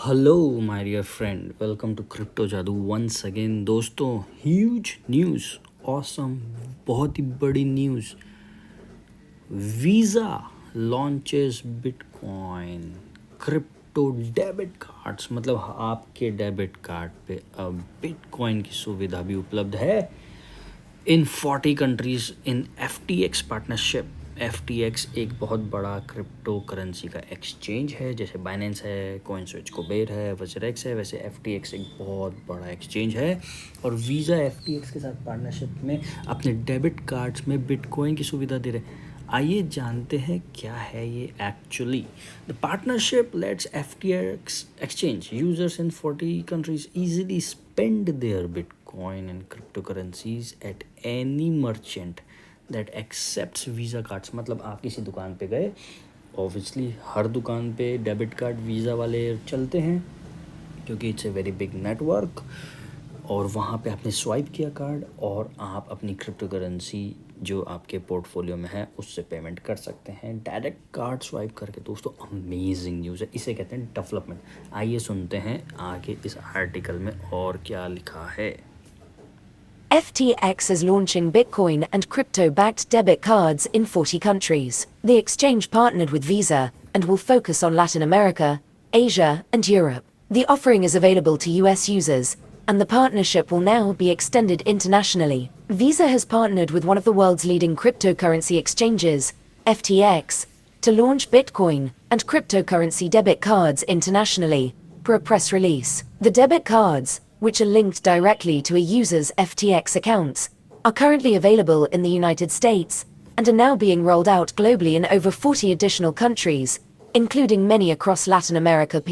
Hello my dear friend, welcome to crypto Jadoo once again. दोस्तों, huge news, awesome, बहुत ही बड़ी news. Visa launches bitcoin crypto debit cards, मतलब आपके debit card पे अब बिटकॉइन की सुविधा भी उपलब्ध है इन 40 countries in FTX partnership. FTX एक बहुत बड़ा क्रिप्टो करेंसी का एक्सचेंज है, जैसे बाइनेंस है, कोइनस्विच कुबेर है, वजरेक्स है, वैसे FTX एक बहुत बड़ा एक्सचेंज है। और वीज़ा FTX के साथ पार्टनरशिप में अपने डेबिट कार्ड्स में बिटकॉइन की सुविधा दे रहे हैं। आइए जानते हैं क्या है ये actually. The partnership let's FTX exchange users in 40 countries easily spend their Bitcoin and cryptocurrencies at any merchant that accepts Visa cards। मतलब आप किसी दुकान पे गए, ऑब्वियसली हर दुकान पे डेबिट कार्ड वीज़ा वाले चलते हैं क्योंकि it's a very big network. और वहाँ पे आपने स्वाइप किया कार्ड और आप अपनी क्रिप्टो करेंसी जो आपके पोर्टफोलियो में है उससे पेमेंट कर सकते हैं डायरेक्ट कार्ड स्वाइप करके। दोस्तों, अमेजिंग न्यूज़ है, इसे कहते हैं डेवलपमेंट। आइए सुनते हैं आगे इस आर्टिकल में और क्या लिखा है। FTX is launching Bitcoin and crypto-backed debit cards in 40 countries. The exchange partnered with Visa and will focus on Latin America, Asia, and Europe. The offering is available to US users, and the partnership will now be extended internationally. Visa has partnered with one of the world's leading cryptocurrency exchanges, FTX, to launch Bitcoin and cryptocurrency debit cards internationally, per a press release. The debit cards, which are linked directly to a user's FTX accounts, are currently available in the United States and are now being rolled out globally in over 40 additional countries, including many across Latin America.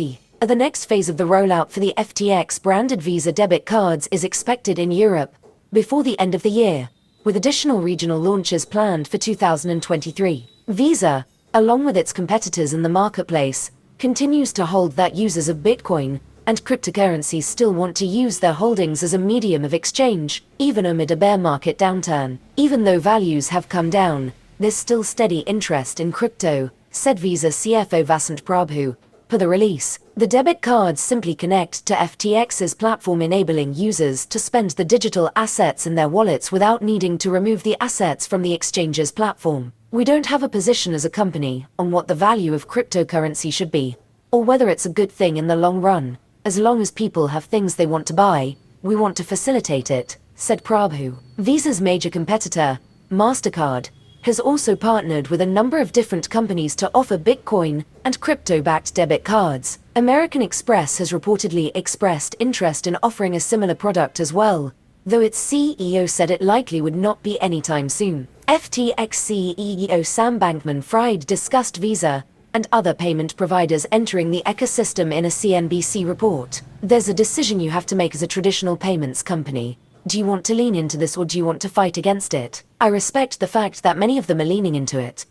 The next phase of the rollout for the FTX-branded Visa debit cards is expected in Europe before the end of the year, with additional regional launches planned for 2023. Visa, along with its competitors in the marketplace, continues to hold that users of Bitcoin and cryptocurrencies still want to use their holdings as a medium of exchange, even amid a bear market downturn. Even though values have come down, there's still steady interest in crypto, said Visa CFO Vasant Prabhu. Per the release, the debit cards simply connect to FTX's platform, enabling users to spend the digital assets in their wallets without needing to remove the assets from the exchange's platform. We don't have a position as a company on what the value of cryptocurrency should be, or whether it's a good thing in the long run. As long as people have things they want to buy, we want to facilitate it, said Prabhu. Visa's major competitor, MasterCard, has also partnered with a number of different companies to offer Bitcoin and crypto-backed debit cards. American Express has reportedly expressed interest in offering a similar product as well, though its CEO said it likely would not be anytime soon. FTX CEO Sam Bankman-Fried discussed Visa and other payment providers entering the ecosystem in a CNBC report. There's a decision you have to make as a traditional payments company. Do you want to lean into this or do you want to fight against it? I respect the fact that many of them are leaning into it.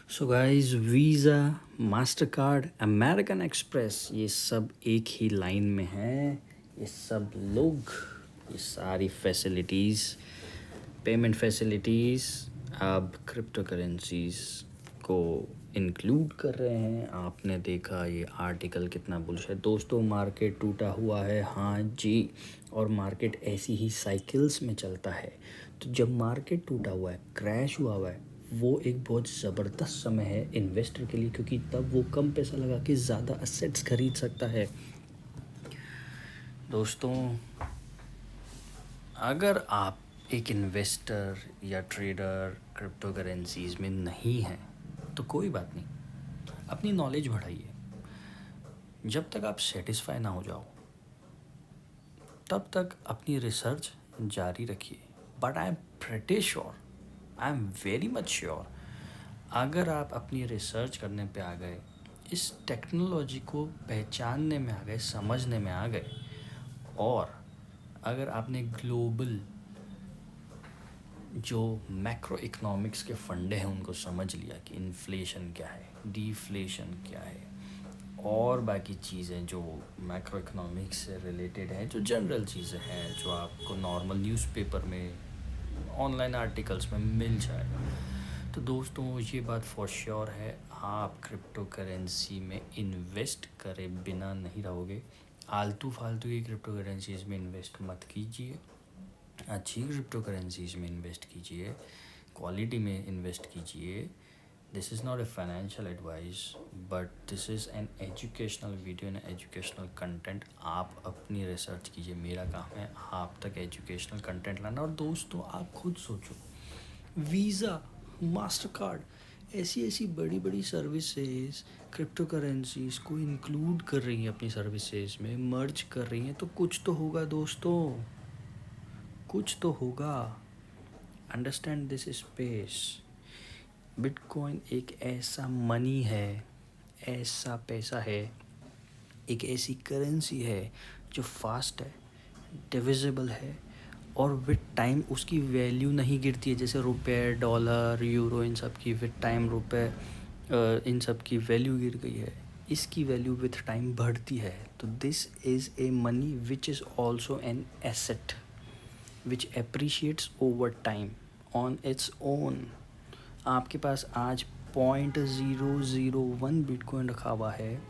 So guys, visa, master card, American express, ये सब एक ही line में हैं। ये सब लोग, ये सारी फैसिलिटीज़, पेमेंट फैसिलिटीज़ अब क्रिप्टो करेंसीज़ को इंक्लूड कर रहे हैं। आपने देखा ये आर्टिकल कितना बुलिश है। दोस्तों, मार्केट टूटा हुआ है, हाँ जी, और मार्केट ऐसी ही साइकिल्स में चलता है। तो जब मार्केट टूटा हुआ है, क्रैश हुआ हुआ है, वो एक बहुत ज़बरदस्त समय है इन्वेस्टर के लिए, क्योंकि तब वो कम पैसा लगा के ज़्यादा असेट्स खरीद सकता है। दोस्तों, अगर आप एक इन्वेस्टर या ट्रेडर क्रिप्टो करेंसीज़ में नहीं हैं तो कोई बात नहीं, अपनी नॉलेज बढ़ाइए। जब तक आप सेटिस्फाई ना हो जाओ तब तक अपनी रिसर्च जारी रखिए। But I am pretty sure, I am very much sure, अगर आप अपनी रिसर्च करने पे आ गए, इस टेक्नोलॉजी को पहचानने में आ गए, समझने में आ गए, और अगर आपने ग्लोबल जो मैक्रो इकोनॉमिक्स के फंडे हैं उनको समझ लिया कि इन्फ्लेशन क्या है, डिफ्लेशन क्या है, और बाकी चीज़ें जो मैक्रो इकोनॉमिक्स से रिलेटेड हैं, जो जनरल चीज़ें हैं जो आपको नॉर्मल न्यूज़पेपर में, ऑनलाइन आर्टिकल्स में मिल जाएगा, तो दोस्तों ये बात फॉर श्योर है, आप क्रिप्टो करेंसी में इन्वेस्ट करे बिना नहीं रहोगे। आलतू फालतू की क्रिप्टो करेंसीज़ में इन्वेस्ट मत कीजिए, अच्छी क्रिप्टो करेंसीज़ में इन्वेस्ट कीजिए, क्वालिटी में इन्वेस्ट कीजिए। This is not a financial advice but this is an educational video and educational content. आप अपनी रिसर्च कीजिए, मेरा काम है आप तक एजुकेशनल कंटेंट लाना। और दोस्तों आप खुद सोचो, वीज़ा, मास्टर कार्ड, ऐसी ऐसी बड़ी बड़ी सर्विसेज क्रिप्टो करेंसीज़ को इंक्लूड कर रही हैं अपनी सर्विसेज में, मर्ज कर रही हैं, तो कुछ तो होगा दोस्तों, कुछ तो होगा। Understand this space. बिटकॉइन एक ऐसा मनी है, ऐसा पैसा है, एक ऐसी करेंसी है जो फास्ट है, डिविजिबल है और विद टाइम उसकी वैल्यू नहीं गिरती है। जैसे रुपए, डॉलर, यूरो, इन सब की विद टाइम रुपए इन सब की वैल्यू गिर गई है, इसकी वैल्यू विद टाइम बढ़ती है। तो this is a money which is also an asset which appreciates over time on its own. आपके पास आज 0.001 बिटकॉइन रखा हुआ है,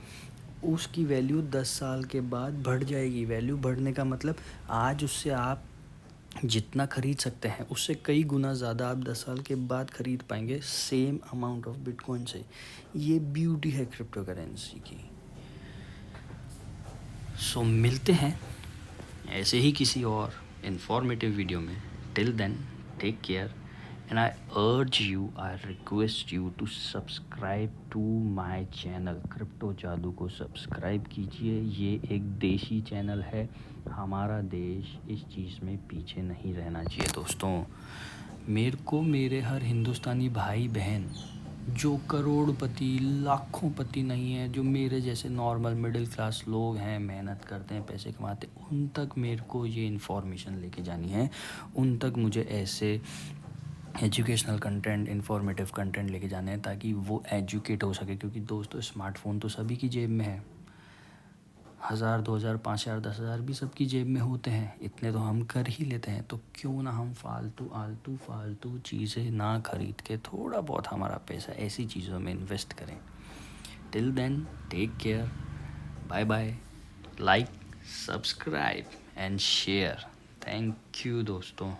उसकी वैल्यू 10 साल के बाद बढ़ जाएगी। वैल्यू बढ़ने का मतलब आज उससे आप जितना खरीद सकते हैं उससे कई गुना ज़्यादा आप 10 साल के बाद खरीद पाएंगे सेम अमाउंट ऑफ बिटकॉइन से। ये ब्यूटी है क्रिप्टो करेंसी की। सो मिलते हैं ऐसे ही किसी और इंफॉर्मेटिव वीडियो में। Till then take care and I urge you, I request you to subscribe to my channel. Crypto Jadoo को सब्सक्राइब कीजिए। ये एक देशी चैनल है, हमारा देश इस चीज़ में पीछे नहीं रहना चाहिए दोस्तों। मेरे को मेरे हर हिंदुस्तानी भाई बहन जो करोड़पति लाखों पति नहीं है, जो मेरे जैसे नॉर्मल मिडिल क्लास लोग हैं, मेहनत करते हैं, पैसे कमाते, उन तक मेरे को ये इन्फॉर्मेशन लेके जानी है। उन तक मुझे ऐसे एजुकेशनल कंटेंट, इन्फॉर्मेटिव कंटेंट लेके जाने हैं ताकि वो एजुकेट हो सके। क्योंकि दोस्तों स्मार्टफ़ोन तो सभी की जेब में है, 1000, 2000, 5000, 10,000 भी सबकी जेब में होते हैं, इतने तो हम कर ही लेते हैं। तो क्यों ना हम फालतू चीज़ें ना खरीद के थोड़ा बहुत हमारा पैसा ऐसी चीज़ों में इन्वेस्ट करें। Till then take care, bye bye, like, subscribe and share. Thank you दोस्तों।